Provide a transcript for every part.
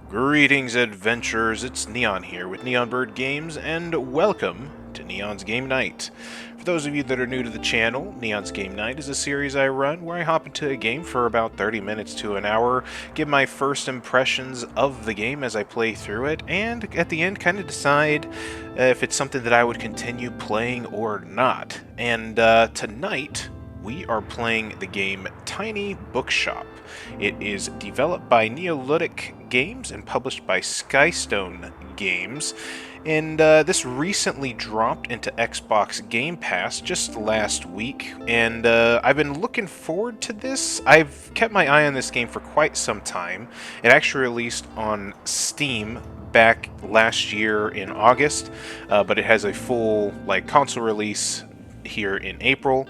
Greetings, adventurers. It's Neon here with Neon Bird Games, and welcome to Neon's Game Night. For those of you that are new to the channel, Neon's Game Night is a series I run where I hop into a game for about 30 minutes to an hour, give my first impressions of the game as I play through it, and at the end kind of decide if it's something that I would continue playing or not. And tonight, we are playing the game Tiny Bookshop. It is developed by Neolithic Games and published by Skystone Games. And this recently dropped into Xbox Game Pass just last week, and I've been looking forward to this. I've kept my eye on this game for quite some time. It actually released on Steam back last year in August, but it has a full console release here in April.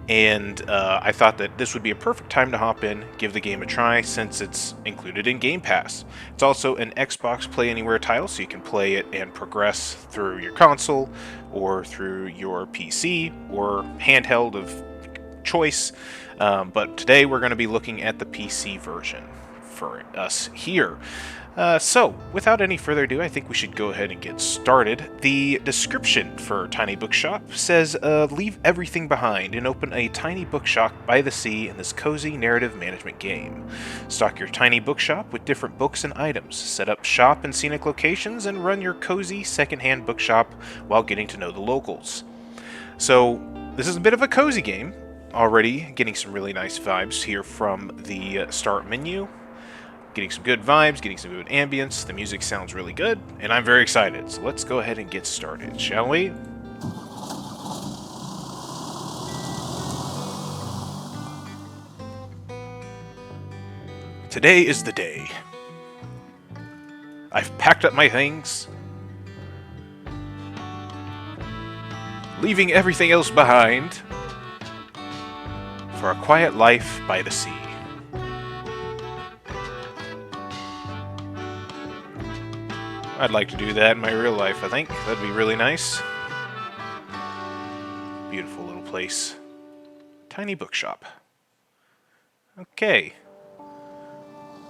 And I thought that this would be a perfect time to hop in, give the game a try, since it's included in Game Pass. It's also an Xbox Play Anywhere title, so you can play it and progress through your console, or through your PC, or handheld of choice. But today we're going to be looking at the PC version for us here. So, without any further ado, I think we should go ahead and get started. The description for Tiny Bookshop says, leave everything behind and open a tiny bookshop by the sea in this cozy narrative management game. Stock your tiny bookshop with different books and items. Set up shop in scenic locations and run your cozy secondhand bookshop while getting to know the locals. So, this is a bit of a cozy game. Already getting some really nice vibes here from the start menu. Getting some good vibes, getting some good ambience, the music sounds really good, and I'm very excited. So let's go ahead and get started, shall we? Today is the day. I've packed up my things, leaving everything else behind for a quiet life by the sea. I'd like to do that in my real life, I think. That'd be really nice. Beautiful little place. Tiny bookshop. Okay.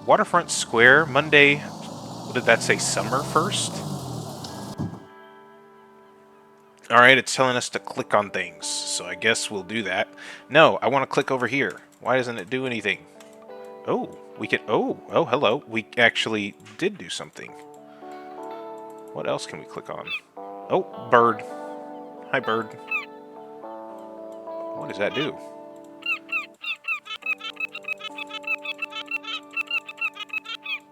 Waterfront Square, Monday. What did that say? Summer 1st? Alright, it's telling us to click on things, so I guess we'll do that. No, I want to click over here. Why doesn't it do anything? Oh, we can... Oh, hello. We actually did do something. What else can we click on? Oh, bird. Hi, bird. What does that do?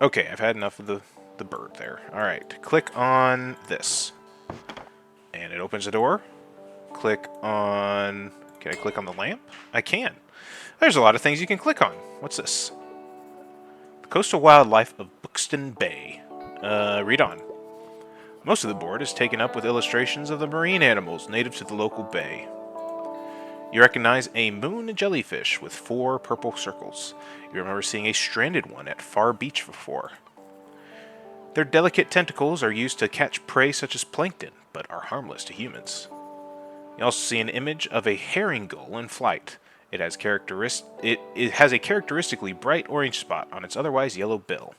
Okay, I've had enough of the bird there. Alright, click on this. And it opens the door. Click on... Can I click on the lamp? I can. There's a lot of things you can click on. What's this? The coastal wildlife of Buxton Bay. Read on. Most of the board is taken up with illustrations of the marine animals native to the local bay. You recognize a moon jellyfish with 4 purple circles. You remember seeing a stranded one at Far Beach before. Their delicate tentacles are used to catch prey such as plankton, but are harmless to humans. You also see an image of a herring gull in flight. It has a characteristically bright orange spot on its otherwise yellow bill.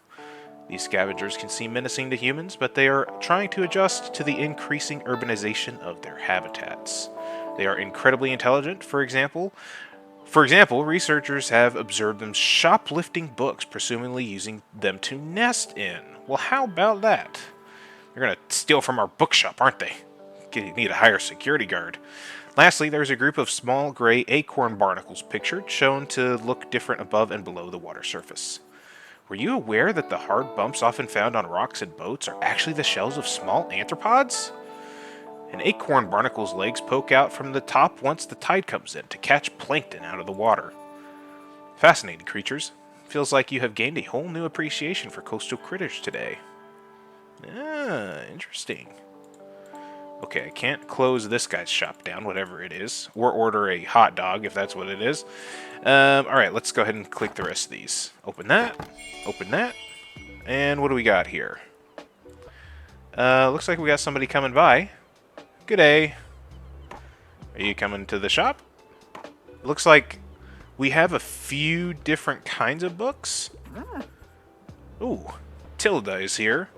These scavengers can seem menacing to humans, but they are trying to adjust to the increasing urbanization of their habitats. They are incredibly intelligent. For example, researchers have observed them shoplifting books, presumably using them to nest in. Well, how about that? They're going to steal from our bookshop, aren't they? You need to hire a security guard. Lastly, there's a group of small gray acorn barnacles pictured, shown to look different above and below the water surface. Were you aware that the hard bumps often found on rocks and boats are actually the shells of small arthropods? An acorn barnacle's legs poke out from the top once the tide comes in to catch plankton out of the water. Fascinating creatures. Feels like you have gained a whole new appreciation for coastal critters today. Ah, interesting. Okay, I can't close this guy's shop down, whatever it is, or order a hot dog if that's what it is. Alright, let's go ahead and click the rest of these. Open that, and what do we got here? Looks like we got somebody coming by. Good day. Are you coming to the shop? Looks like we have a few different kinds of books. Ooh, Tilda is here.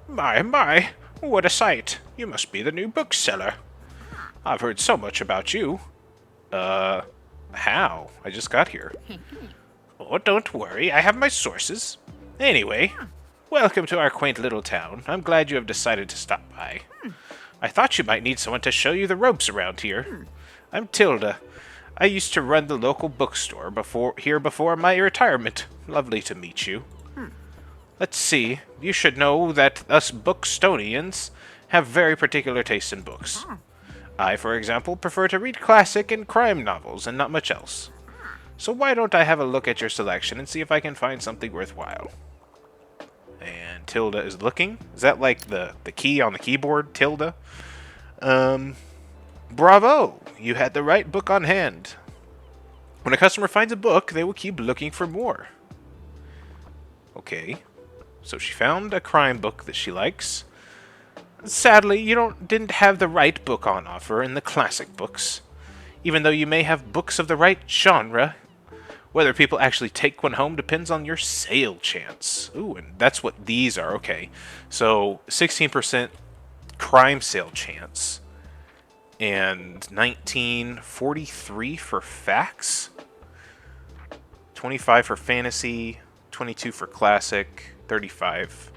My, what a sight. You must be the new bookseller. I've heard so much about you. How? I just got here. Oh, don't worry, I have my sources. Anyway, welcome to our quaint little town. I'm glad you have decided to stop by. I thought you might need someone to show you the ropes around here. I'm Tilda. I used to run the local bookstore before my retirement. Lovely to meet you. Let's see. You should know that us Bookstonians have very particular taste in books. I, for example, prefer to read classic and crime novels and not much else. So why don't I have a look at your selection and see if I can find something worthwhile? And Tilda is looking. Is that like the key on the keyboard, Tilda? Bravo! You had the right book on hand. When a customer finds a book, they will keep looking for more. Okay. So she found a crime book that she likes. Sadly, you didn't have the right book on offer in the classic books. Even though you may have books of the right genre, whether people actually take one home depends on your sale chance. Ooh, and that's what these are. Okay. So 16% crime sale chance. And 1943 for facts. 25 for fantasy. 22 for classic. 35.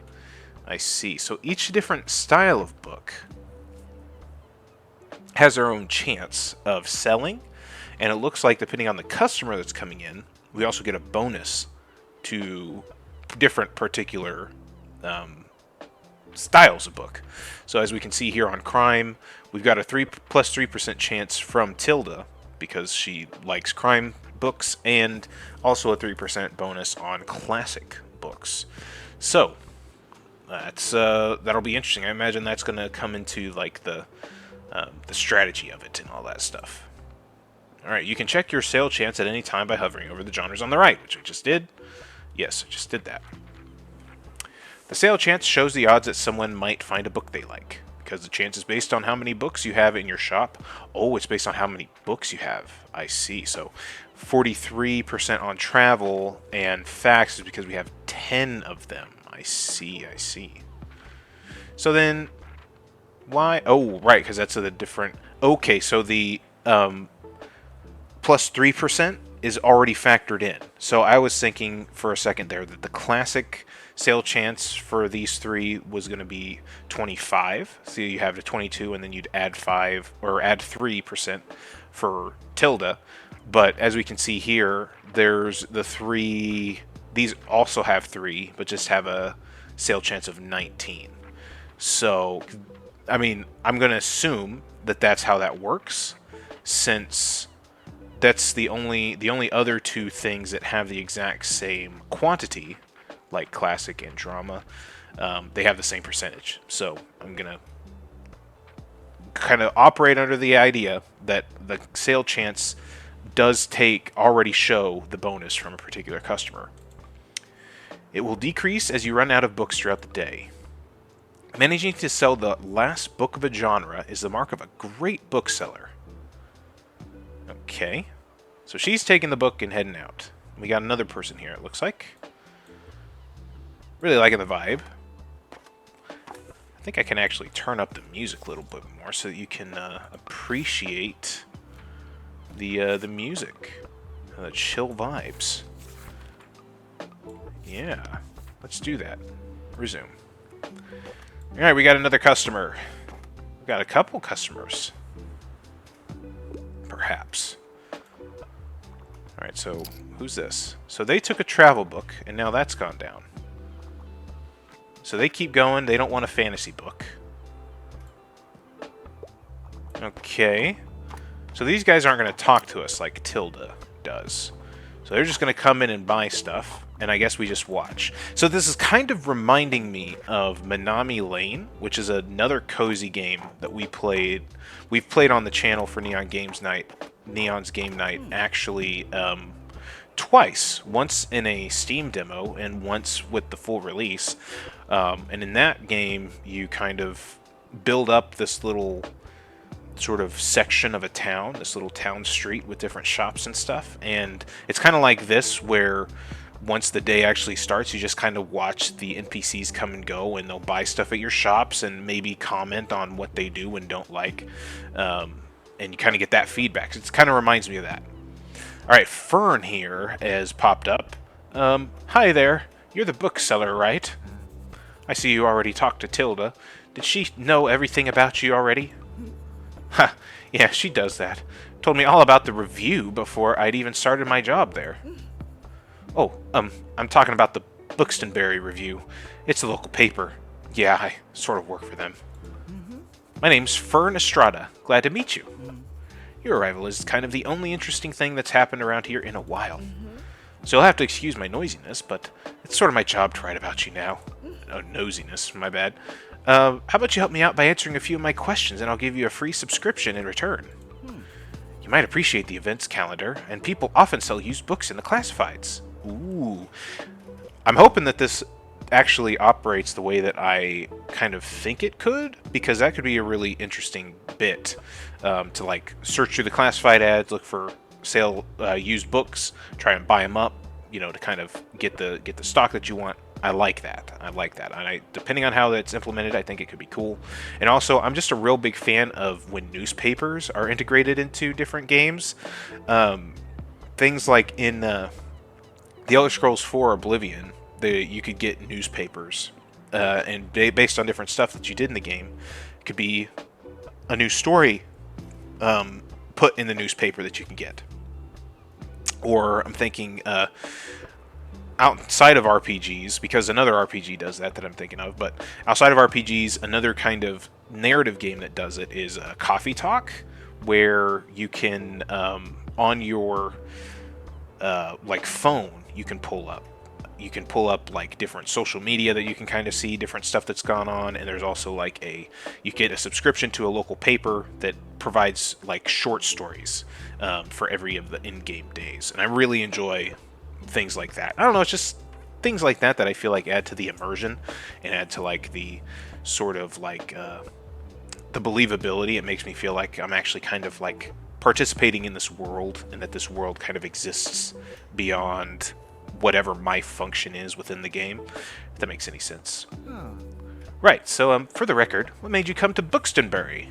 I see. So each different style of book has their own chance of selling. And it looks like, depending on the customer that's coming in, we also get a bonus to different particular styles of book. So as we can see here on crime, we've got a 3% chance from Tilda because she likes crime books, and also a 3% bonus on classic books. So that's that'll be interesting. I imagine that's going to come into like the strategy of it and all that stuff. Alright, you can check your sale chance at any time by hovering over the genres on the right, which I just did. Yes, I just did that. The sale chance shows the odds that someone might find a book they like, because the chance is based on how many books you have in your shop. Oh, it's based on how many books you have. I see. So 43% on travel, and facts is because we have 10 of them. I see, I see. So then, why? Oh, right, because that's a different... Okay, so the... plus 3% is already factored in. So I was thinking for a second there that the classic sale chance for these three was going to be 25. So you have the 22, and then you'd add 5 or add 3% for Tilda. But as we can see here, there's the 3. These also have 3, but just have a sale chance of 19. So, I mean, I'm going to assume that that's how that works, since that's the only other two things that have the exact same quantity, like classic and drama. They have the same percentage. So I'm gonna kind of operate under the idea that the sale chance does already show the bonus from a particular customer. It will decrease as you run out of books throughout the day. Managing to sell the last book of a genre is the mark of a great bookseller. Okay. So she's taking the book and heading out. We got another person here, it looks like. Really liking the vibe. I think I can actually turn up the music a little bit more so that you can appreciate the music. The chill vibes. Yeah. Let's do that. Resume. Alright, we got another customer. We got a couple customers. Perhaps. Alright, so who's this? So they took a travel book, and now that's gone down. So they keep going. They don't want a fantasy book. Okay. So these guys aren't going to talk to us like Tilda does. So they're just going to come in and buy stuff. and I guess we just watch. So this is kind of reminding me of Minami Lane, which is another cozy game that we played. We've played on the channel for Neon's Game Night, actually twice. Once in a Steam demo and once with the full release. And in that game, you kind of build up this little sort of section of a town, this little town street with different shops and stuff. And it's kind of like this, where once the day actually starts, you just kind of watch the NPCs come and go, and they'll buy stuff at your shops and maybe comment on what they do and don't like. And you kind of get that feedback. It kind of reminds me of that. All right, Fern here has popped up. Hi there. You're the bookseller, right? I see you already talked to Tilda. Did she know everything about you already? Ha, yeah, she does that. Told me all about the review before I'd even started my job there. Oh, I'm talking about the Buxtonbury review. It's a local paper. Yeah, I sort of work for them. My name's Fern Estrada. Glad to meet you. Your arrival is kind of the only interesting thing that's happened around here in a while. So you'll have to excuse my noisiness, but it's sort of my job to write about you now. Oh, nosiness, my bad. How about you help me out by answering a few of my questions, and I'll give you a free subscription in return. You might appreciate the events calendar, and people often sell used books in the classifieds. Ooh. I'm hoping that this actually operates the way that I kind of think it could, because that could be a really interesting bit to like search through the classified ads, look for sale used books, try and buy them up, you know, to kind of get the stock that you want. I like that. And depending on how that's implemented, I think it could be cool. And also, I'm just a real big fan of when newspapers are integrated into different games. Things like in The Elder Scrolls 4 Oblivion, you could get newspapers, and based on different stuff that you did in the game, it could be a new story put in the newspaper that you can get. Or I'm thinking outside of RPGs, because another RPG does that I'm thinking of, but outside of RPGs, another kind of narrative game that does it is Coffee Talk, where you can, on your like phone, you can pull up like different social media that you can kind of see different stuff that's gone on, and there's also like you get a subscription to a local paper that provides like short stories for every of the in-game days, and I really enjoy things like that. I don't know, it's just things like that I feel like add to the immersion and add to like the sort of like the believability. It makes me feel like I'm actually kind of like participating in this world, and that this world kind of exists beyond whatever my function is within the game, if that makes any sense. Right, so for the record, what made you come to Buxtonbury?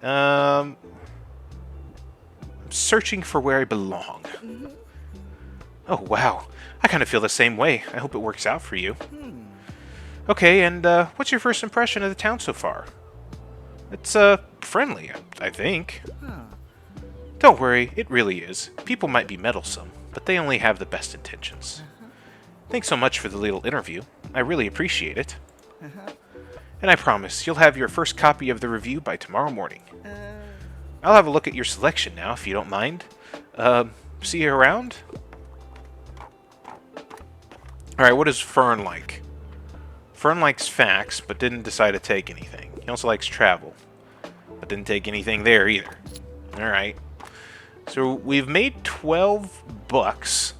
I'm searching for where I belong. Oh, wow. I kind of feel the same way. I hope it works out for you. Okay, and what's your first impression of the town so far? It's friendly, I think. Don't worry, it really is. People might be meddlesome, but they only have the best intentions. Thanks so much for the little interview. I really appreciate it. And I promise you'll have your first copy of the review by tomorrow morning. I'll have a look at your selection now, if you don't mind. See you around? Alright, what is Fern like? Fern likes facts, but didn't decide to take anything. He also likes travel, but didn't take anything there either. Alright. So we've made 12 bucks.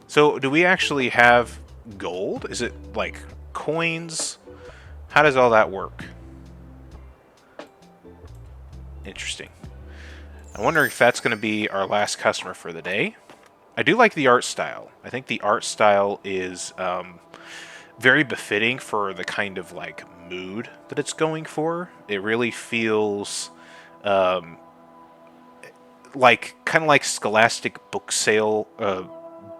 So do we actually have gold? Is it like coins? How does all that work? Interesting. I wonder if that's going to be our last customer for the day. I do like the art style. I think the art style is very befitting for the kind of like mood that it's going for. It really feels like kind of like Scholastic book sale,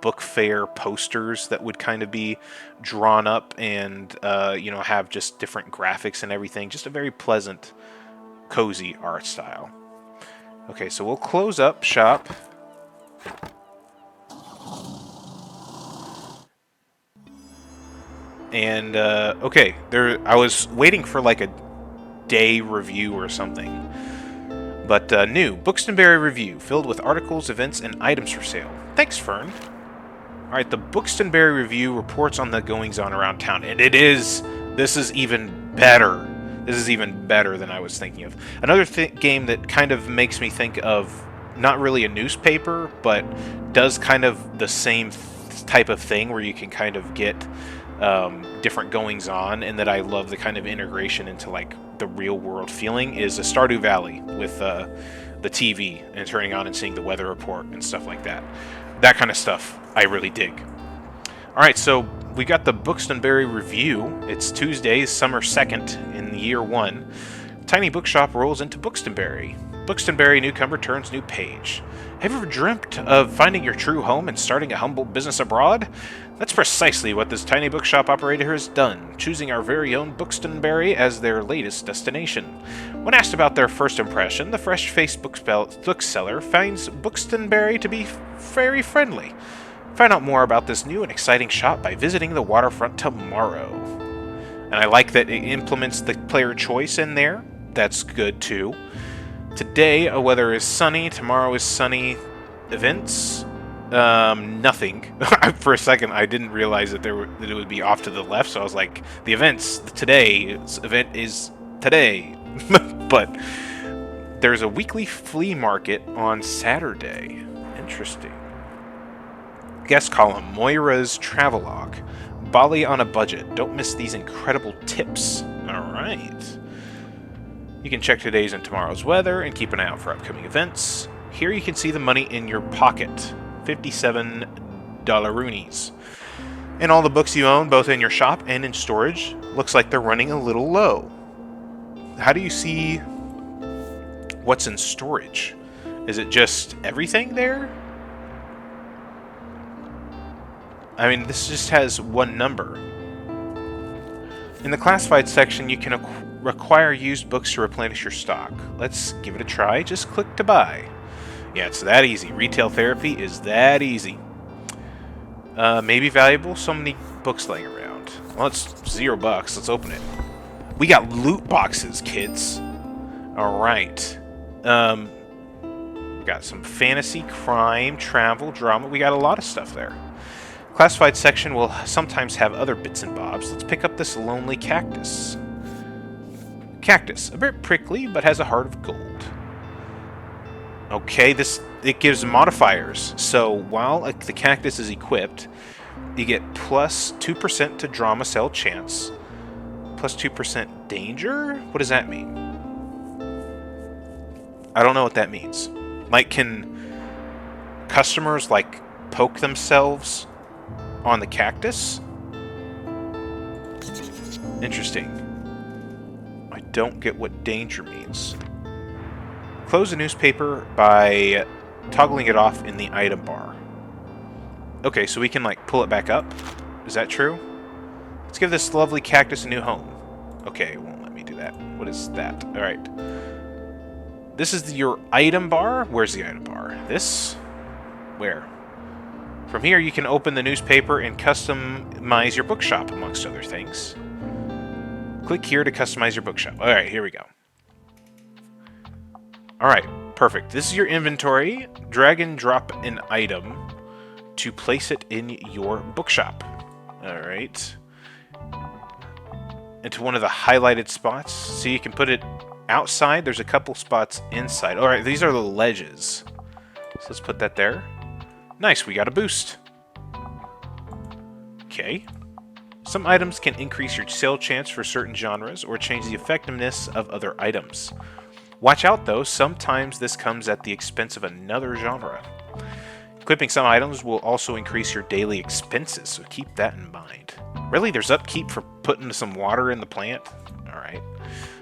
book fair posters that would kind of be drawn up and you know, have just different graphics and everything. Just a very pleasant, cozy art style. Okay, so we'll close up shop. And okay, I was waiting for like a day review or something. But new Buxtonbury review filled with articles, events, and items for sale. Thanks, Fern. Alright, the Buxtonberry Review reports on the goings-on around town, and this is even better. This is even better than I was thinking of. Another game that kind of makes me think of, not really a newspaper, but does kind of the same type of thing where you can kind of get different goings-on, and that I love the kind of integration into like the real-world feeling, is a Stardew Valley with the TV and turning on and seeing the weather report and stuff like that. That kind of stuff I really dig. Alright, so we got the Buxtonberry Review. It's Tuesday, summer 2nd in year 1. Tiny Bookshop rolls into Buxtonberry. Buxtonberry newcomer turns new page. Have you ever dreamt of finding your true home and starting a humble business abroad? That's precisely what this tiny bookshop operator has done, choosing our very own Buxtonberry as their latest destination. When asked about their first impression, the fresh-faced bookseller finds Buxtonberry to be very friendly. Find out more about this new and exciting shop by visiting the waterfront tomorrow. And I like that it implements the player choice in there. That's good too. Today, weather is sunny. Tomorrow is sunny. Events? Nothing. For a second, I didn't realize that that it would be off to the left, so I was like, the events, today's event is today. But there's a weekly flea market on Saturday. Interesting. Guest column, Moira's Travelogue. Bali on a budget. Don't miss these incredible tips. Alright. You can check today's and tomorrow's weather and keep an eye out for upcoming events. Here you can see the money in your pocket. $57 roonies. And all the books you own, both in your shop and in storage, looks like they're running a little low. How do you see what's in storage? Is it just everything there? I mean, this just has one number. In the classified section, you can require used books to replenish your stock. Let's give it a try. Just click to buy. Yeah, it's that easy. Retail therapy is that easy. Maybe valuable. So many books laying around. Well, it's $0. Let's open it. We got loot boxes, kids. Alright. We got some fantasy, crime, travel, drama. We got a lot of stuff there. Classified section will sometimes have other bits and bobs. Let's pick up this lonely cactus. Cactus. A bit prickly, but has a heart of gold. Okay, it gives modifiers. So while the cactus is equipped, you get plus 2% to drama cell chance, plus 2% danger? What does that mean? I don't know what that means. Like, can customers, like, poke themselves on the cactus? Interesting. I don't get what danger means. Close the newspaper by toggling it off in the item bar. Okay, so we can, like, pull it back up. Is that true? Let's give this lovely cactus a new home. Okay, it won't let me do that. What is that? Alright. This is your item bar? Where's the item bar? This? Where? From here, you can open the newspaper and customize your bookshop, amongst other things. Click here to customize your bookshop. Alright, here we go. Alright, perfect. This is your inventory. Drag and drop an item to place it in your bookshop. Alright. Into one of the highlighted spots. So you can put it outside. There's a couple spots inside. Alright, these are the ledges. So let's put that there. Nice, we got a boost. Okay. Some items can increase your sale chance for certain genres or change the effectiveness of other items. Watch out though, sometimes this comes at the expense of another genre. Equipping some items will also increase your daily expenses, so keep that in mind. Really, there's upkeep for putting some water in the plant? Alright.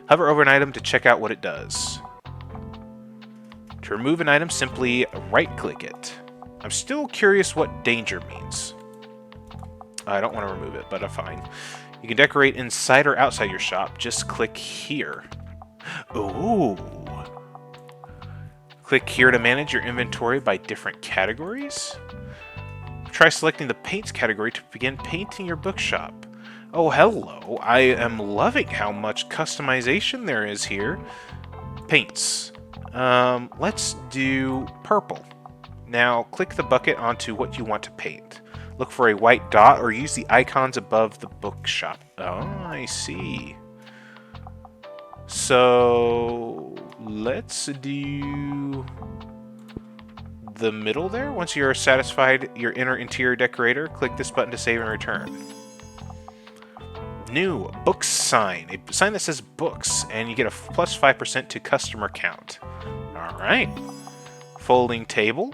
Hover over an item to check out what it does. To remove an item, simply right-click it. I'm still curious what danger means. I don't want to remove it, but I'm fine. You can decorate inside or outside your shop. Just click here. Ooh. Click here to manage your inventory by different categories. Try selecting the paints category to begin painting your bookshop. Oh, hello. I am loving how much customization there is here. Paints. Let's do purple. Now, click the bucket onto what you want to paint. Look for a white dot or use the icons above the bookshop. Oh, I see. So let's do the middle there. Once you're satisfied your interior decorator, click this button to save and return. New books sign. A sign that says books, and you get a plus 5% to customer count. Alright. Folding table.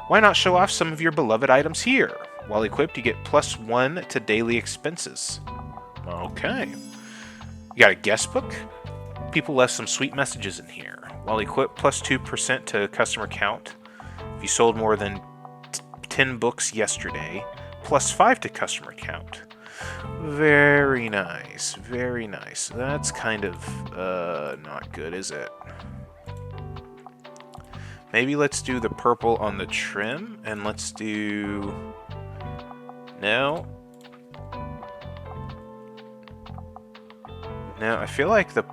Why not show off some of your beloved items here? While equipped, you get plus 1 to daily expenses. Okay. You got a guest book? People left some sweet messages in here. While equipped, plus 2% to customer count. If you sold more than 10 books yesterday, plus 5 to customer count. Very nice, very nice. That's kind of not good, is it? Maybe let's do the purple on the trim, and let's do... No. No, I feel like the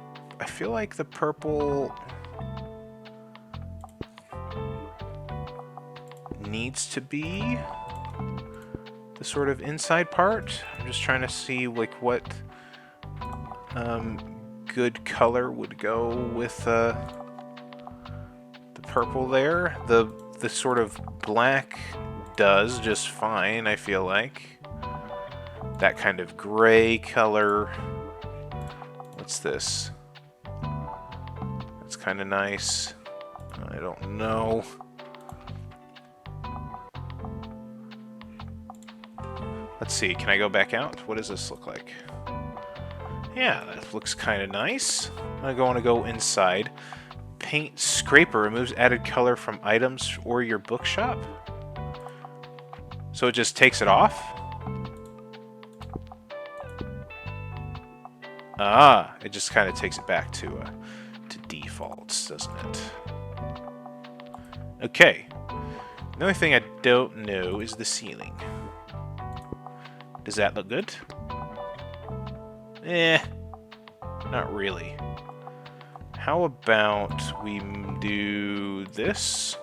purple needs to be the sort of inside part. I'm just trying to see like what good color would go with the purple there. The sort of black does just fine, I feel like. That kind of gray color. What's this? That's kind of nice. I don't know. Let's see, can I go back out? What does this look like? Yeah, that looks kind of nice. I'm going to go inside. Paint scraper removes added color from items or your bookshop. So it just takes it off? Ah, it just kind of takes it back to defaults, doesn't it? Okay. The only thing I don't know is the ceiling. Does that look good? Not really. How about we do this?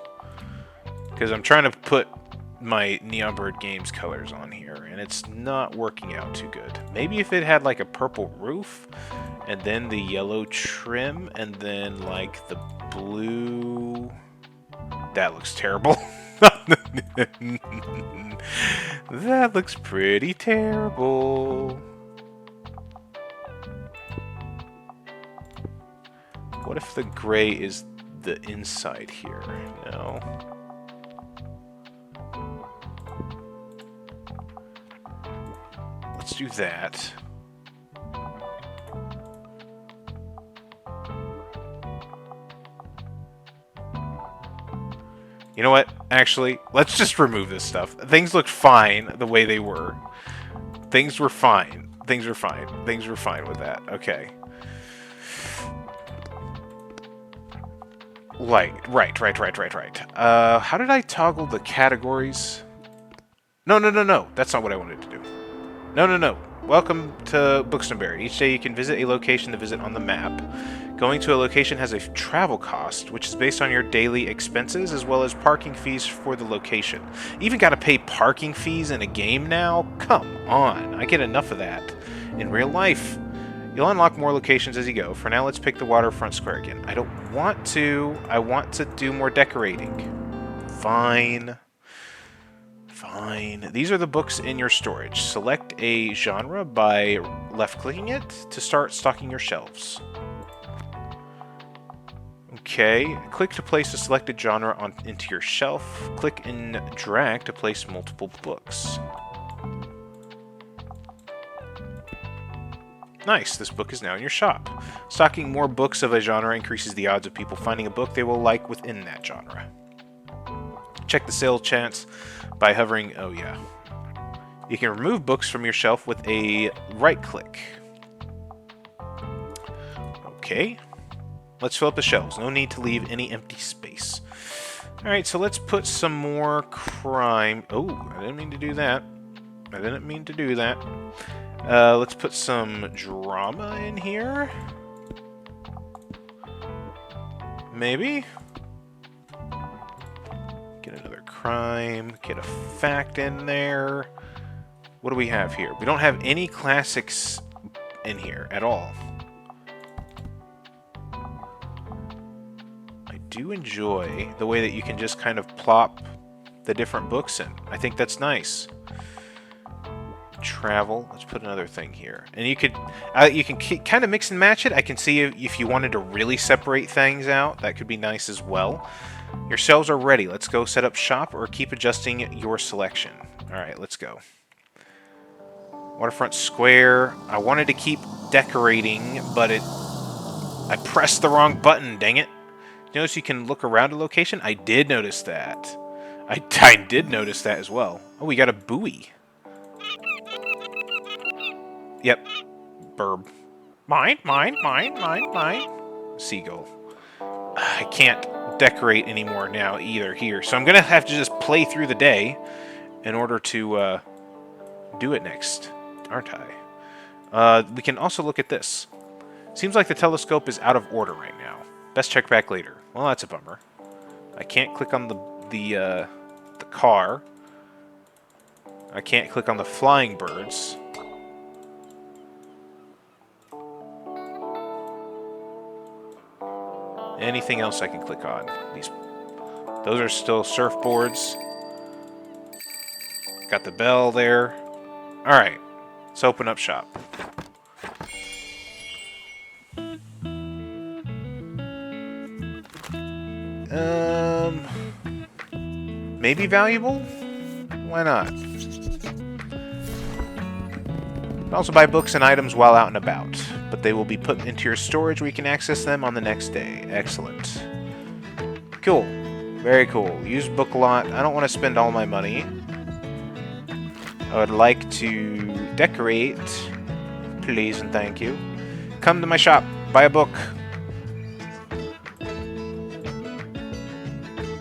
Because I'm trying to put my Neon Bird Games colors on here, and it's not working out too good. Maybe if it had like a purple roof, and then the yellow trim, and then like the blue... That looks terrible. That looks pretty terrible. What if the gray is the inside here? No. Let's do that. You know what? Actually, let's just remove this stuff. Things looked fine the way they were. Things were fine. Things were fine. Things were fine with that. Okay. Right. How did I toggle the categories? No. That's not what I wanted to do. No. Welcome to Buxtonbury. Each day you can visit a location to visit on the map. Going to a location has a travel cost, which is based on your daily expenses, as well as parking fees for the location. Even gotta pay parking fees in a game now? Come on, I get enough of that. In real life, you'll unlock more locations as you go. For now, let's pick the waterfront square again. I don't want to. I want to do more decorating. Fine. These are the books in your storage. Select a genre by left-clicking it to start stocking your shelves. Okay, click to place a selected genre into your shelf. Click and drag to place multiple books. Nice, this book is now in your shop. Stocking more books of a genre increases the odds of people finding a book they will like within that genre. Check the sale chance by hovering... Oh, yeah. You can remove books from your shelf with a right-click. Okay. Let's fill up the shelves. No need to leave any empty space. Alright, so let's put some more crime... Oh, I didn't mean to do that. Let's put some drama in here. Maybe? Get another crime. Get a fact in there. What do we have here? We don't have any classics in here at all. I do enjoy the way that you can just kind of plop the different books in. I think that's nice. Travel. Let's put another thing here, and you can kind of mix and match it. I can see if you wanted to really separate things out, that could be nice as well. Your shelves are ready. Let's go set up shop or keep adjusting your selection. All right, let's go. Waterfront square. I wanted to keep decorating, but I pressed the wrong button. Dang it! Notice you can look around a location. I did notice that. I did notice that as well. Oh, we got a buoy. Yep. Burb. Mine. Seagull. I can't decorate anymore now either here, so I'm going to have to just play through the day in order to do it next, aren't I? We can also look at this. Seems like the telescope is out of order right now. Best check back later. Well, that's a bummer. I can't click on the car. I can't click on the flying birds. Anything else I can click on? Those are still surfboards. Got the bell there. Alright, let's open up shop. Maybe valuable? Why not? Also buy books and items while out and about, but they will be put into your storage where you can access them on the next day. Excellent. Cool. Very cool. Use book lot. I don't want to spend all my money. I would like to decorate. Please and thank you. Come to my shop. Buy a book.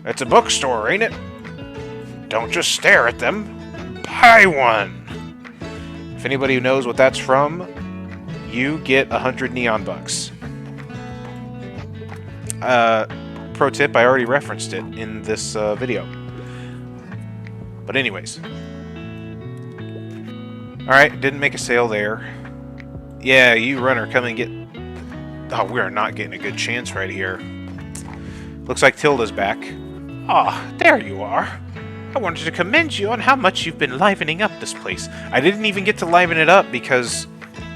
It's a bookstore, ain't it? Don't just stare at them. Buy one. If anybody knows what that's from, you get 100 neon bucks. Pro tip, I already referenced it in this video. But anyways. Alright, didn't make a sale there. Yeah, you runner, come and get... Oh, we are not getting a good chance right here. Looks like Tilda's back. Ah, there you are. I wanted to commend you on how much you've been livening up this place. I didn't even get to liven it up because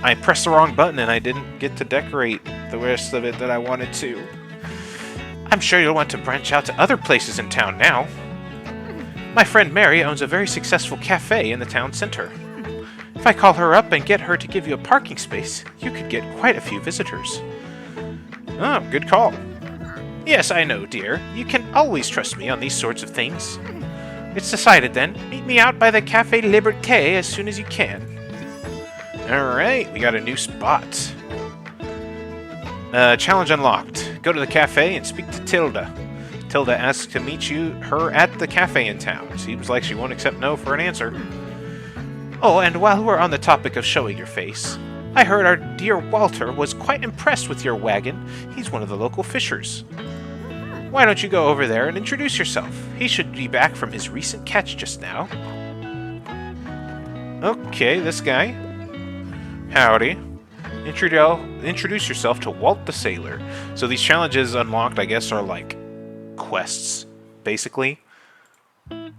I pressed the wrong button and I didn't get to decorate the rest of it that I wanted to. I'm sure you'll want to branch out to other places in town now. My friend Mary owns a very successful cafe in the town center. If I call her up and get her to give you a parking space, you could get quite a few visitors. Oh, good call. Yes, I know, dear. You can always trust me on these sorts of things. It's decided then. Meet me out by the Cafe Liberté as soon as you can. Alright, we got a new spot. Challenge unlocked. Go to the cafe and speak to Tilda. Tilda asks to meet her at the cafe in town. Seems like she won't accept no for an answer. Oh, and while we're on the topic of showing your face, I heard our dear Walter was quite impressed with your wagon. He's one of the local fishers. Why don't you go over there and introduce yourself? He should be back from his recent catch just now. Okay, this guy. Howdy. Introduce yourself to Walt the Sailor. So these challenges unlocked, I guess, are like quests, basically. But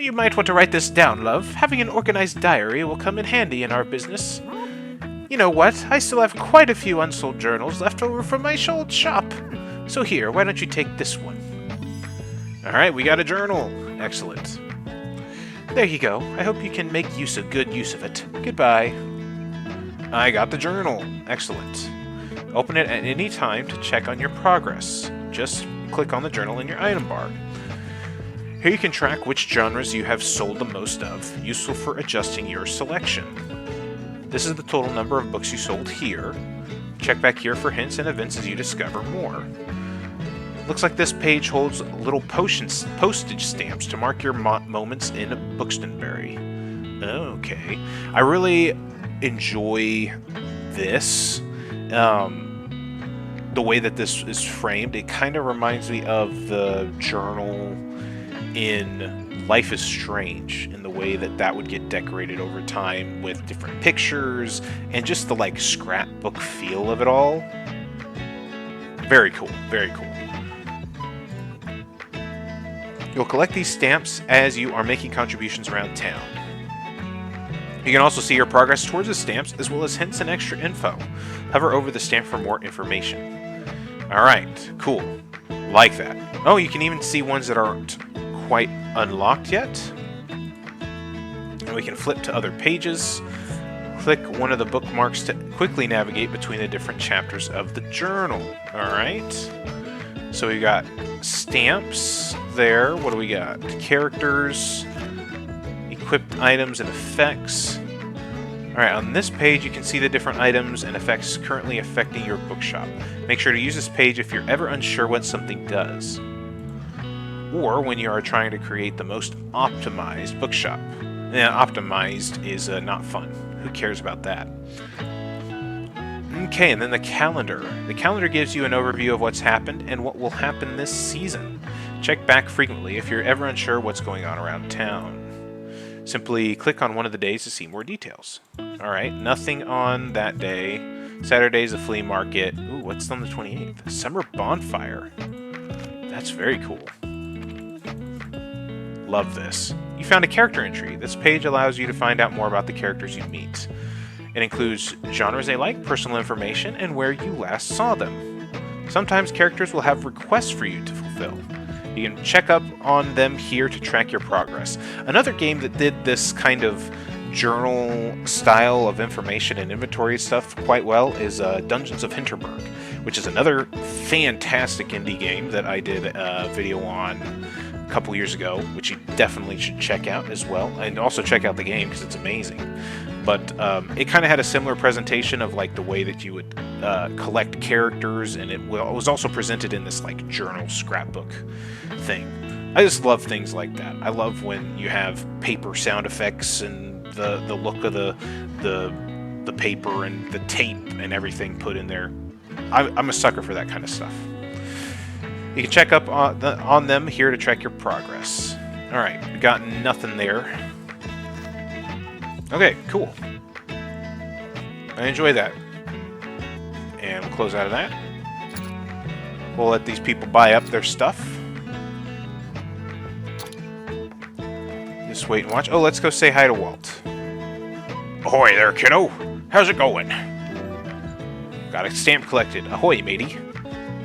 you might want to write this down, love. Having an organized diary will come in handy in our business. You know what? I still have quite a few unsold journals left over from my old shop. So here, why don't you take this one? Alright, we got a journal. Excellent. There you go. I hope you can make good use of it. Goodbye. I got the journal. Excellent. Open it at any time to check on your progress. Just click on the journal in your item bar. Here you can track which genres you have sold the most of, useful for adjusting your selection. This is the total number of books you sold here. Check back here for hints and events as you discover more. Looks like this page holds little postage stamps to mark your moments in Bookstonbury. Okay. I really enjoy this. The way that this is framed, it kind of reminds me of the journal in Life is Strange in the way that that would get decorated over time with different pictures and just the like scrapbook feel of it all. Very cool, very cool. You'll collect these stamps as you are making contributions around town. You can also see your progress towards the stamps as well as hints and extra info. Hover over the stamp for more information. Alright, cool. Like that. Oh, you can even see ones that aren't quite unlocked yet. And we can flip to other pages. Click one of the bookmarks to quickly navigate between the different chapters of the journal. Alright. So we got stamps there. What do we got? Characters, equipped items and effects. Alright, on this page you can see the different items and effects currently affecting your bookshop. Make sure to use this page if you're ever unsure what something does, or when you are trying to create the most optimized bookshop. Optimized is not fun. Who cares about that? Okay, and then the calendar. The calendar gives you an overview of what's happened and what will happen this season. Check back frequently if you're ever unsure what's going on around town. Simply click on one of the days to see more details. Alright, nothing on that day. Saturday's a flea market. Ooh, what's on the 28th? Summer bonfire. That's very cool. Love this. You found a character entry. This page allows you to find out more about the characters you meet. It includes genres they like, personal information, and where you last saw them. Sometimes characters will have requests for you to fulfill. You can check up on them here to track your progress. Another game that did this kind of journal style of information and inventory stuff quite well is Dungeons of Hinterberg, which is another fantastic indie game that I did a video on a couple years ago, which you definitely should check out as well, and also check out the game because it's amazing. But it kind of had a similar presentation of like the way that you would collect characters, and it was also presented in this like journal scrapbook thing. I just love things like that. I love when you have paper sound effects and the look of the paper and the tape and everything put in there. I'm a sucker for that kind of stuff. You can check up on them here to track your progress. Alright, we got nothing there. Okay, cool. I enjoy that. And we'll close out of that. We'll let these people buy up their stuff. Just wait and watch. Oh, let's go say hi to Walt. Ahoy there, kiddo. How's it going? Got a stamp collected. Ahoy, matey.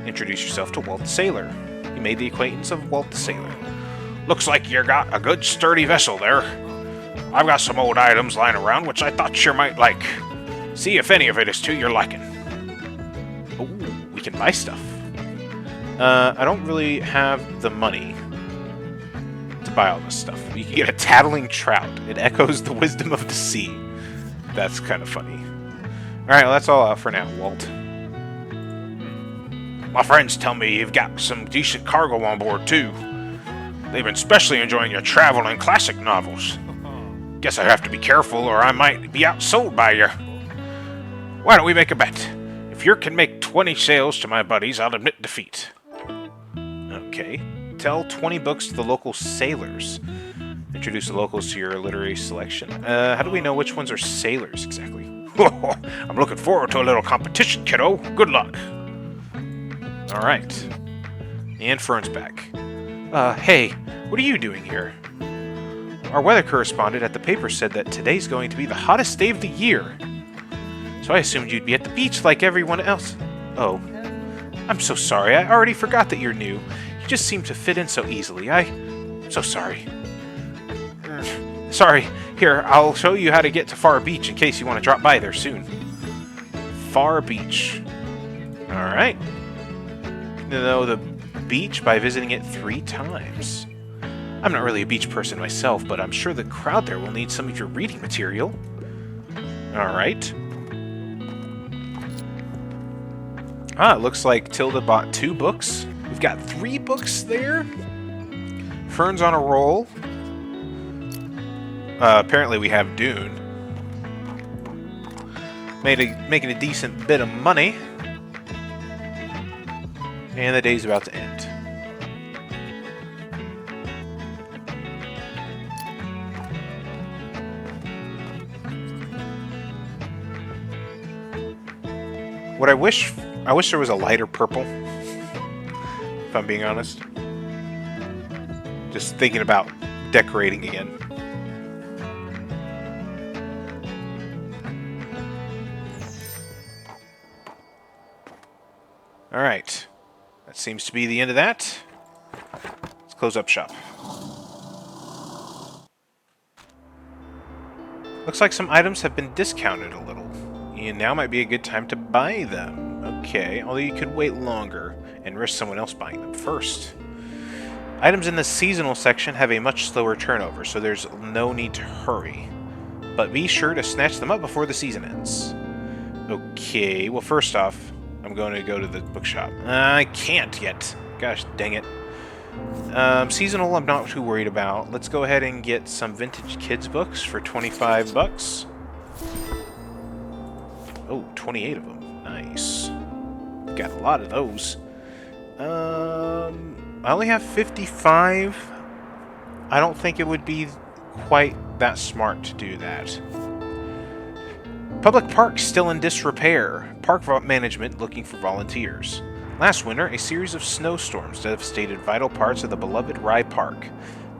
Introduce yourself to Walt the Sailor. You made the acquaintance of Walt the Sailor. Looks like you got a good sturdy vessel there. I've got some old items lying around which I thought you might like. See if any of it is to your liking. Ooh, we can buy stuff. I don't really have the money to buy all this stuff. You can get a tattling trout. It echoes the wisdom of the sea. That's kind of funny. Alright, well, that's all out for now, Walt. My friends tell me you've got some decent cargo on board, too. They've been especially enjoying your travel and classic novels. Guess I have to be careful or I might be outsold by you. Why don't we make a bet? If you can make 20 sales to my buddies, I'll admit defeat. Okay. Tell 20 books to the local sailors. Introduce the locals to your literary selection. How do we know which ones are sailors, exactly? I'm looking forward to a little competition, kiddo. Good luck. Alright. And Fern's back. Hey, what are you doing here? Our weather correspondent at the paper said that today's going to be the hottest day of the year. So I assumed you'd be at the beach like everyone else. Oh. I'm so sorry. I already forgot that you're new. You just seem to fit in so easily. I'm so sorry. Sorry. Here, I'll show you how to get to Far Beach in case you want to drop by there soon. Far Beach. Alright. You know the beach by visiting it 3 times. I'm not really a beach person myself, but I'm sure the crowd there will need some of your reading material. Alright. Ah, it looks like Tilda bought 2 books. We've got 3 books there. Fern's on a roll. Apparently we have Dune. Making a decent bit of money. And the day's about to end. I wish there was a lighter purple, if I'm being honest. Just thinking about decorating again. Alright. That seems to be the end of that. Let's close up shop. Looks like some items have been discounted a little. And now might be a good time to buy them. Okay, although you could wait longer and risk someone else buying them first. Items in the seasonal section have a much slower turnover, so there's no need to hurry. But be sure to snatch them up before the season ends. Okay, well first off, I'm going to go to the bookshop. I can't yet. Gosh dang it. Seasonal I'm not too worried about. Let's go ahead and get some vintage kids books for 25 bucks. Oh, 28 of them. Nice. Got a lot of those. I only have 55. I don't think it would be quite that smart to do that. Public parks still in disrepair. Park management looking for volunteers. Last winter, a series of snowstorms devastated vital parts of the beloved Rye Park.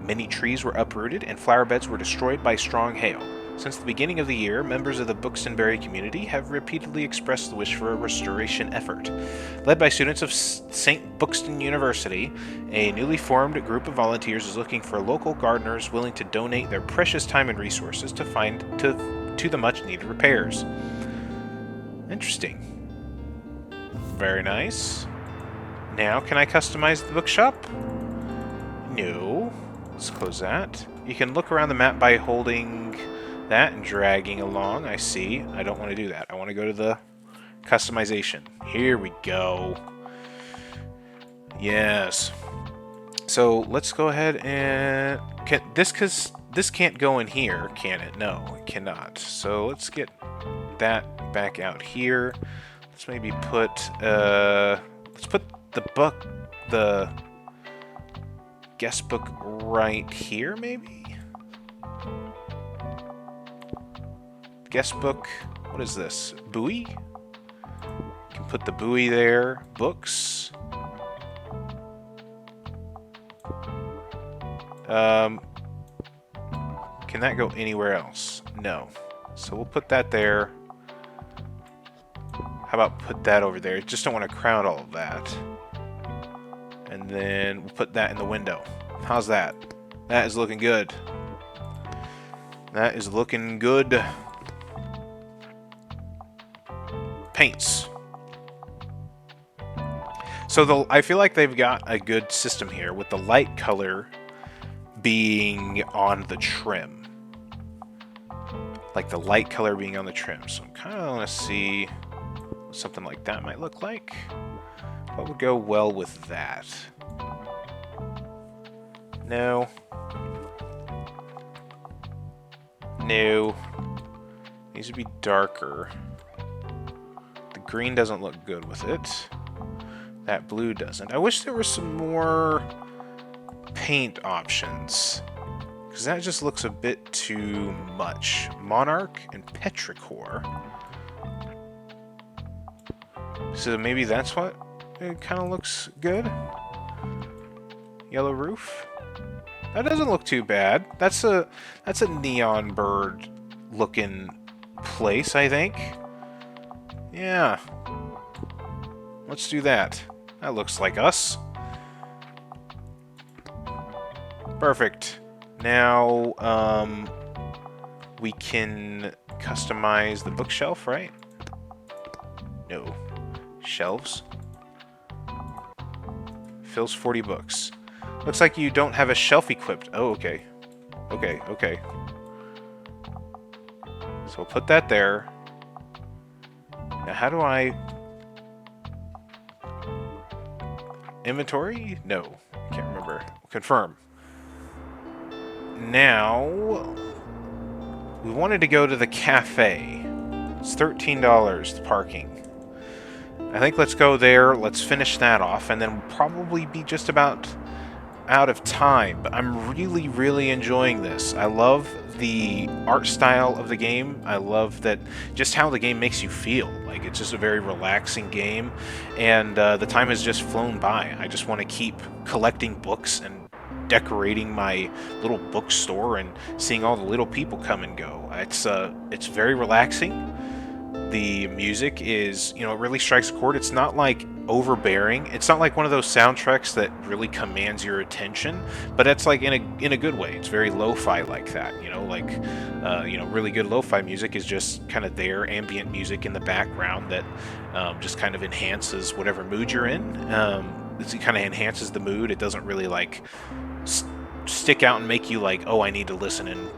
Many trees were uprooted and flower beds were destroyed by strong hail. Since the beginning of the year, members of the Buxtonbury community have repeatedly expressed the wish for a restoration effort. Led by students of St. Buxton University, a newly formed group of volunteers is looking for local gardeners willing to donate their precious time and resources to the much-needed repairs. Interesting. Very nice. Now, can I customize the bookshop? No. Let's close that. You can look around the map by holding that and dragging along. I see. I don't want to do that. I want to go to the customization. Here we go. Yes. So let's go ahead and because this can't go in here, can it? No, it cannot. So let's get that back out here. Let's maybe put the guest book right here, maybe? Guest book, what is this? Buoy? You can put the buoy there. Books. Can that go anywhere else? No. So we'll put that there. How about put that over there? Just don't want to crowd all of that. And then we'll put that in the window. How's that? That is looking good. That is looking good. Paints. So I feel like they've got a good system here with the light color being on the trim. Like the light color being on the trim. So I kind of want to see what something like that might look like. What would go well with that? No. No. Needs to be darker. The green doesn't look good with it. That blue doesn't. I wish there were some more paint options, because that just looks a bit too much. Monarch and Petrichor. So maybe that's what it kind of looks good. Yellow roof. That doesn't look too bad. That's a neon bird looking place, I think. Yeah. Let's do that. That looks like us. Perfect. Now, we can customize the bookshelf, right? No. Shelves. Fills 40 books. Looks like you don't have a shelf equipped. Oh, okay. Okay. So we'll put that there. Now, how do I... Inventory? No. Can't remember. Confirm. Now, we wanted to go to the cafe. It's $13, the parking. I think let's go there, let's finish that off, and then we'll probably be just about out of time, but I'm really, really enjoying this. I love the art style of the game. I love that just how the game makes you feel. Like, it's just a very relaxing game, and the time has just flown by. I just want to keep collecting books and decorating my little bookstore and seeing all the little people come and go. It's very relaxing. The music is, it really strikes a chord. It's not like overbearing. It's not like one of those soundtracks that really commands your attention, but it's like in a good way. It's very lo-fi like that. Really good lo-fi music is just kind of there, ambient music in the background that just kind of enhances whatever mood you're in. It kind of enhances the mood. It doesn't really like stick out and make you like, oh, I need to listen and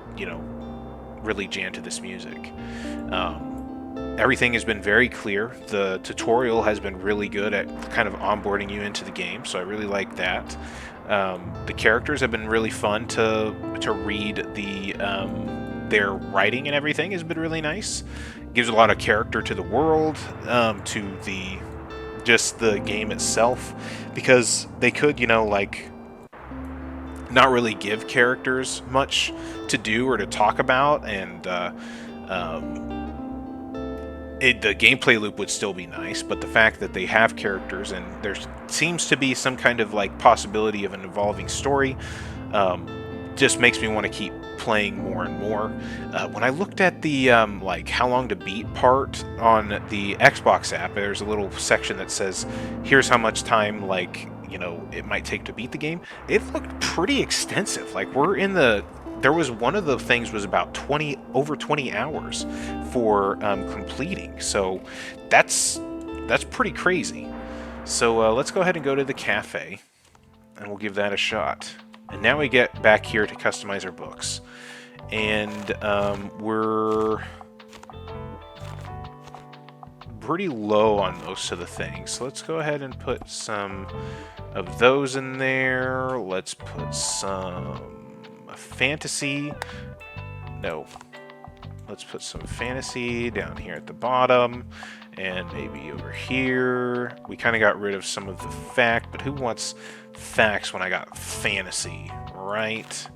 really jam to this music. Everything has been very clear. The tutorial has been really good at kind of onboarding you into the game, so I really like that. The characters have been really fun to read. Their writing and everything has been really nice. Gives a lot of character to the world, to the game itself, because they could, not really give characters much to do or to talk about, and the gameplay loop would still be nice, but the fact that they have characters and there seems to be some kind of like possibility of an evolving story just makes me want to keep playing more and more. When I looked at the how long to beat part on the Xbox app, there's a little section that says here's how much time it might take to beat the game. It looked pretty extensive. Like there was one of the things was about over 20 hours for completing. So that's pretty crazy. So let's go ahead and go to the cafe, and we'll give that a shot. And now we get back here to customize our books, and we're pretty low on most of the things. So let's go ahead and put some of those in there. Let's put some fantasy. No. Let's put some fantasy down here at the bottom, and maybe over here. We kind of got rid of some of the fact, but who wants facts when I got fantasy, right?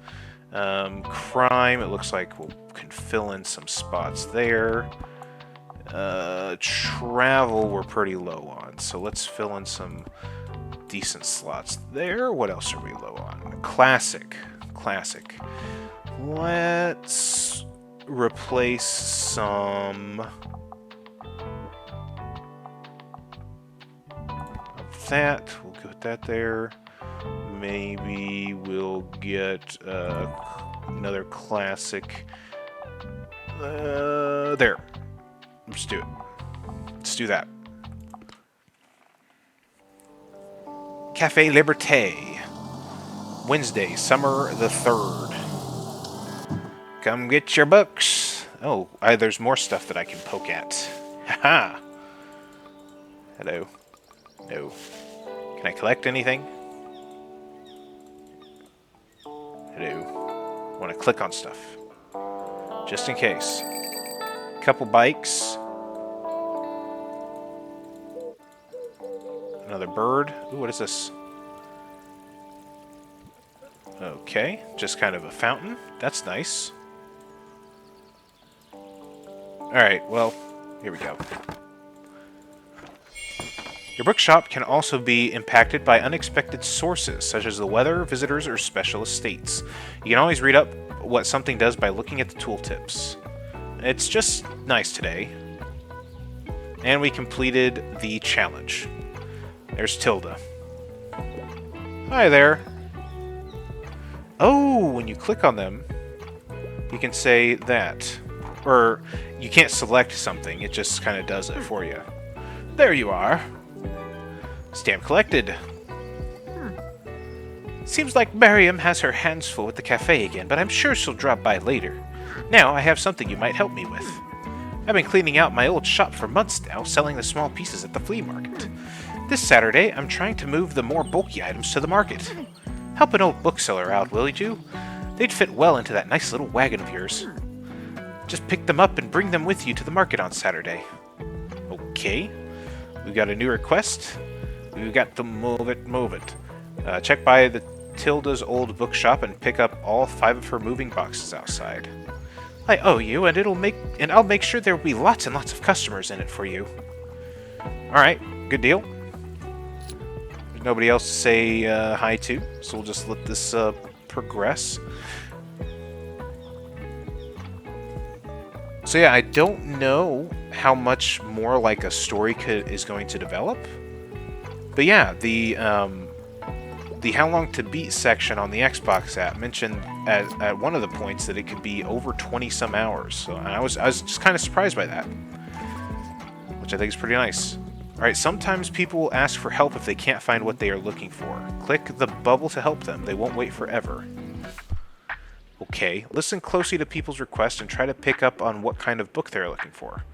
Crime, it looks like we can fill in some spots there. Travel, we're pretty low on, so let's fill in some decent slots there. What else are we low on? Classic. Let's replace some of that. We'll put that there. Maybe we'll get another classic. There. Let's do it. Let's do that. Cafe Liberté. Wednesday, summer the 3rd. Come get your books. Oh, there's more stuff that I can poke at. Haha. Hello. No. Can I collect anything? Hello. I want to click on stuff. Just in case. Couple bikes. Another bird. Ooh, what is this? Okay, just kind of a fountain. That's nice. Alright, well, here we go. Your bookshop can also be impacted by unexpected sources, such as the weather, visitors, or special estates. You can always read up what something does by looking at the tooltips. It's just nice today. And we completed the challenge. There's Tilda. Hi there. Oh, when you click on them, you can say that. Or you can't select something, it just kind of does it for you. There you are. Stamp collected. Seems like Miriam has her hands full with the cafe again, but I'm sure she'll drop by later. Now I have something you might help me with. I've been cleaning out my old shop for months now, selling the small pieces at the flea market. This Saturday, I'm trying to move the more bulky items to the market. Help an old bookseller out, will you? They'd fit well into that nice little wagon of yours. Just pick them up and bring them with you to the market on Saturday. Okay. We got a new request. We got to move it. Check by the Tilda's old bookshop and pick up all 5 of her moving boxes outside. I owe you, and I'll make sure there will be lots and lots of customers in it for you. Alright, good deal. There's nobody else to say hi to, so we'll just let this progress. So yeah, I don't know how much more like a story is going to develop. But yeah, the How Long to Beat section on the Xbox app mentioned at one of the points that it could be over 20-some hours. So I was just kind of surprised by that, which I think is pretty nice. Alright, sometimes people will ask for help if they can't find what they are looking for. Click the bubble to help them. They won't wait forever. Okay, listen closely to people's requests and try to pick up on what kind of book they're looking for.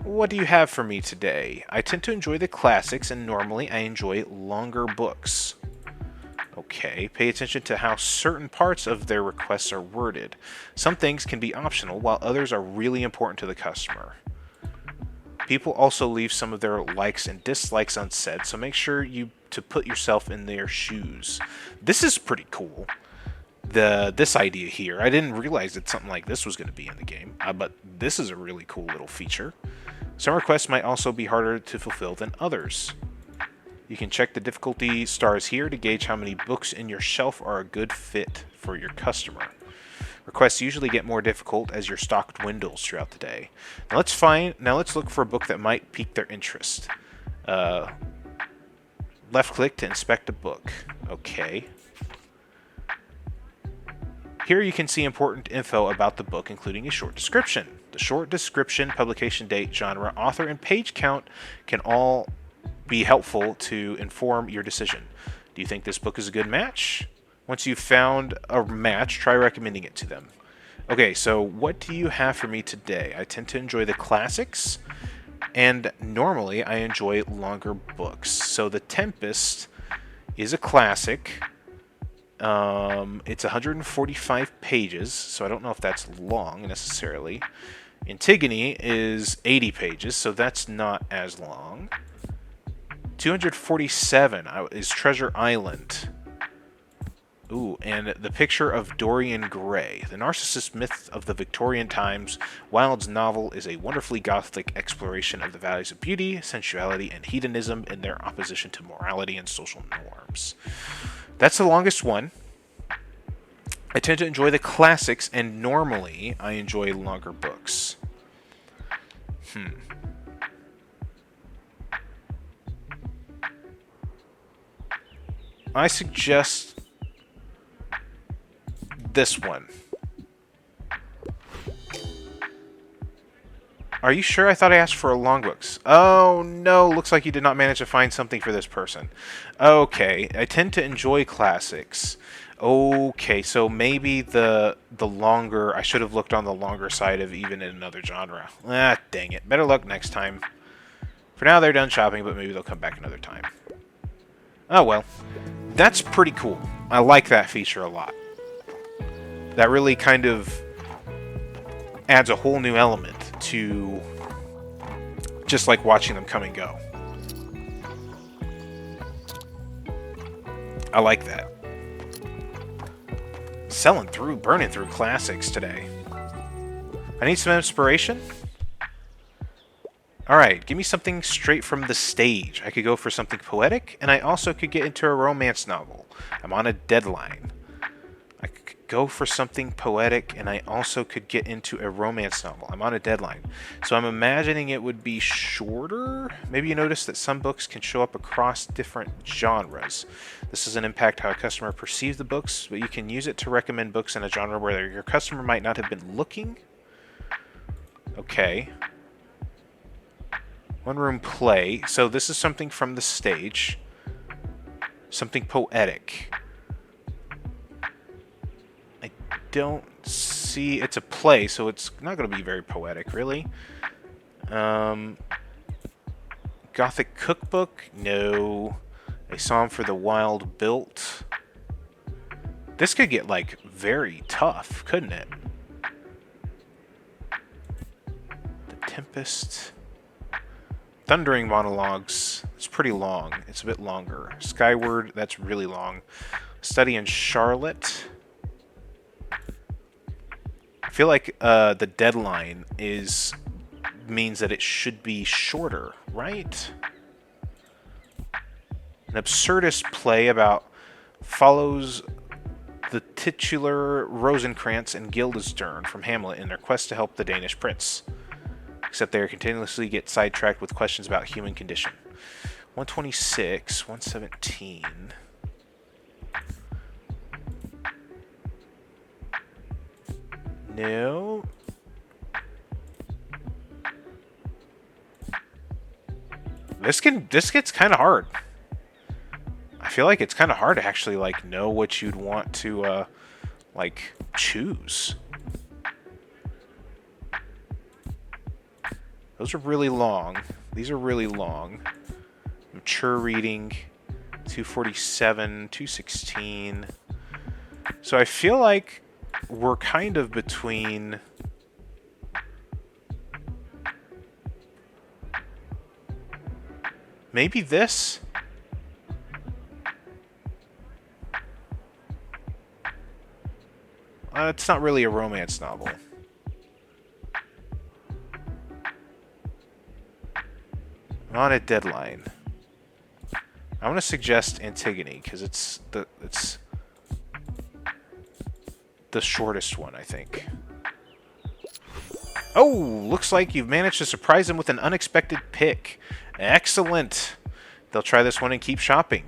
What do you have for me today? I tend to enjoy the classics, and normally I enjoy longer books. Okay, pay attention to how certain parts of their requests are worded. Some things can be optional, while others are really important to the customer. People also leave some of their likes and dislikes unsaid, so make sure to put yourself in their shoes. This is pretty cool. This idea here, I didn't realize that something like this was going to be in the game, but this is a really cool little feature. Some requests might also be harder to fulfill than others. You can check the difficulty stars here to gauge how many books in your shelf are a good fit for your customer. Requests usually get more difficult as your stock dwindles throughout the day. Now let's look for a book that might pique their interest. Left click to inspect a book. Okay. Here you can see important info about the book, including a short description. The short description, publication date, genre, author, and page count can all be helpful to inform your decision. Do you think this book is a good match? Once you've found a match, try recommending it to them. Okay, so what do you have for me today? I tend to enjoy the classics, and normally I enjoy longer books. So The Tempest is a classic. It's 145 pages, so I don't know if that's long necessarily. Antigone is 80 pages, so that's not as long. 247 is Treasure Island. Ooh, and The Picture of Dorian Gray. The narcissist myth of the Victorian times, Wilde's novel is a wonderfully gothic exploration of the values of beauty, sensuality, and hedonism in their opposition to morality and social norms. That's the longest one. I tend to enjoy the classics, and normally I enjoy longer books. I suggest this one. Are you sure? I thought I asked for long books. Oh no, looks like you did not manage to find something for this person. Okay, I tend to enjoy classics. Okay, so maybe the longer, I should have looked on the longer side of even in another genre. Ah, dang it. Better luck next time. For now, they're done shopping, but maybe they'll come back another time. Oh well. That's pretty cool. I like that feature a lot. That really kind of adds a whole new element to just like watching them come and go. I like that. Burning through classics today. I need some inspiration. Alright, give me something straight from the stage. I could go for something poetic, and I also could get into a romance novel. I'm on a deadline. I could go for something poetic, and I also could get into a romance novel. I'm on a deadline. So I'm imagining it would be shorter. Maybe you notice that some books can show up across different genres. This doesn't impact how a customer perceives the books, but you can use it to recommend books in a genre where your customer might not have been looking. Okay. One room play. So this is something from the stage. Something poetic. I don't see... It's a play, so it's not going to be very poetic, really. Gothic cookbook? No. A Psalm for the Wild Built. This could get, like, very tough, couldn't it? The Tempest... Thundering Monologues. It's pretty long. It's a bit longer. Skyward, that's really long. Study in Charlotte. I feel like the deadline means that it should be shorter, right? An absurdist play follows the titular Rosencrantz and Guildenstern from Hamlet in their quest to help the Danish prince. Except they continuously get sidetracked with questions about human condition. 126, 117. No. This gets kind of hard. I feel like it's kind of hard to actually like know what you'd want to like choose. Those are really long. These are really long. Mature reading, 247, 216. So I feel like we're kind of between maybe this. It's not really a romance novel. I'm on a deadline. I want to suggest Antigone because it's the shortest one, I think. Oh, looks like you've managed to surprise them with an unexpected pick. Excellent. They'll try this one and keep shopping.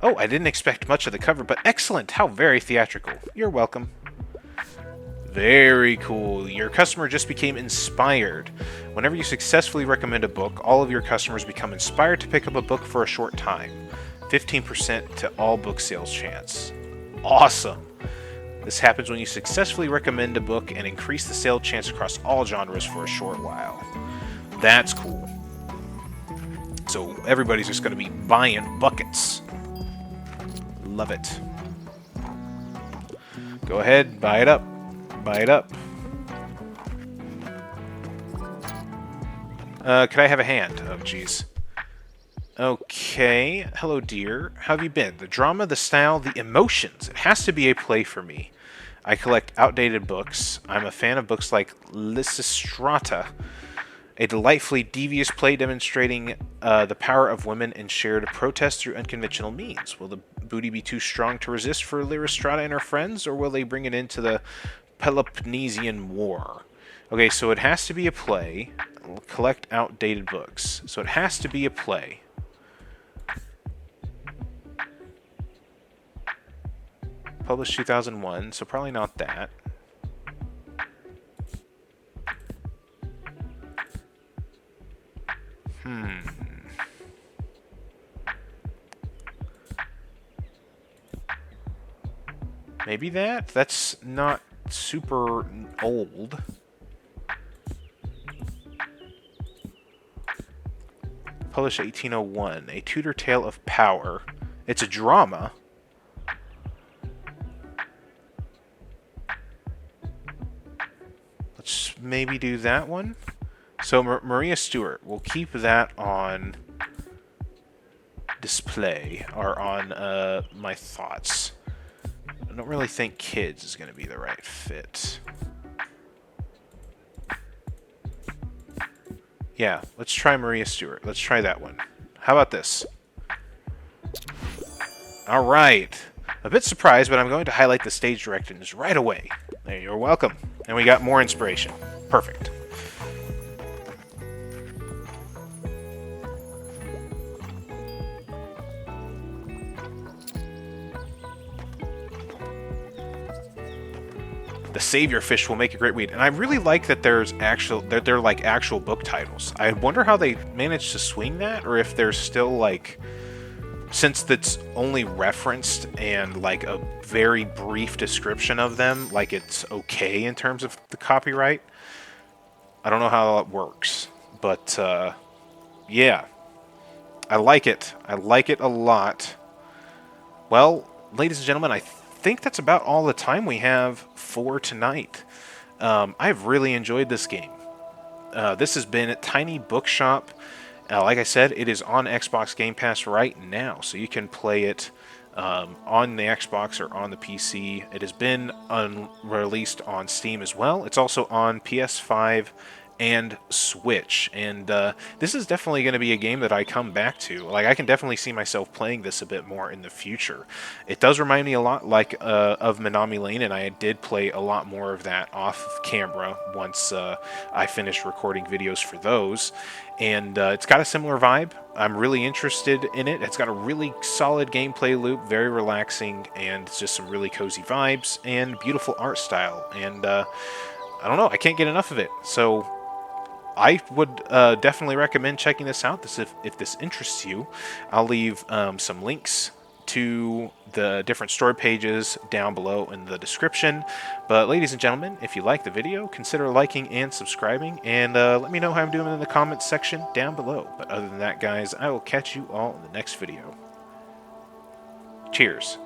Oh, I didn't expect much of the cover, but excellent. How very theatrical. You're welcome. Very cool. Your customer just became inspired. Whenever you successfully recommend a book, all of your customers become inspired to pick up a book for a short time. 15% to all book sales chance. Awesome. This happens when you successfully recommend a book and increase the sale chance across all genres for a short while. That's cool. So everybody's just going to be buying buckets. Love it. Go ahead, buy it up. Buy it up. Could I have a hand? Oh, jeez. Okay. Hello, dear. How have you been? The drama, the style, the emotions. It has to be a play for me. I collect outdated books. I'm a fan of books like Lysistrata, a delightfully devious play demonstrating the power of women and shared protest through unconventional means. Will the booty be too strong to resist for Lysistrata and her friends, or will they bring it into the Peloponnesian War? Okay, so it has to be a play. Collect outdated books. So it has to be a play. Published 2001, so probably not that. Maybe that? That's not super old. Published 1801. A Tudor Tale of Power. It's a drama. Let's maybe do that one. So Maria Stewart. We'll keep that on display, or on my thoughts. I don't really think kids is going to be the right fit. Yeah, let's try Maria Stewart. Let's try that one. How about this? All right. A bit surprised, but I'm going to highlight the stage directions right away. There, you're welcome. And we got more inspiration. Perfect. The Savior Fish will make a great read, and I really like that they're like actual book titles. I wonder how they managed to swing that, or if there's still like, since that's only referenced and like a very brief description of them, like it's okay in terms of the copyright. I don't know how it works, but yeah, I like it. I like it a lot. Well, ladies and gentlemen, I think that's about all the time we have for tonight. I've really enjoyed this game. This has been Tiny Bookshop. Like I said, it is on Xbox Game Pass right now, so you can play it on the Xbox or on the PC. It has been released on Steam as well. It's also on PS5 and Switch, and this is definitely going to be a game that I come back to. Like, I can definitely see myself playing this a bit more in the future. It does remind me a lot like of Minami Lane, and I did play a lot more of that off camera once I finished recording videos for those. And it's got a similar vibe. I'm really interested in it. It's got a really solid gameplay loop, very relaxing, and it's just some really cozy vibes and beautiful art style. And I don't know, I can't get enough of it. So I would definitely recommend checking this out. If this interests you, I'll leave some links to the different store pages down below in the description. But ladies and gentlemen, if you like the video, consider liking and subscribing, and let me know how I'm doing in the comments section down below. But other than that, guys, I will catch you all in the next video. Cheers.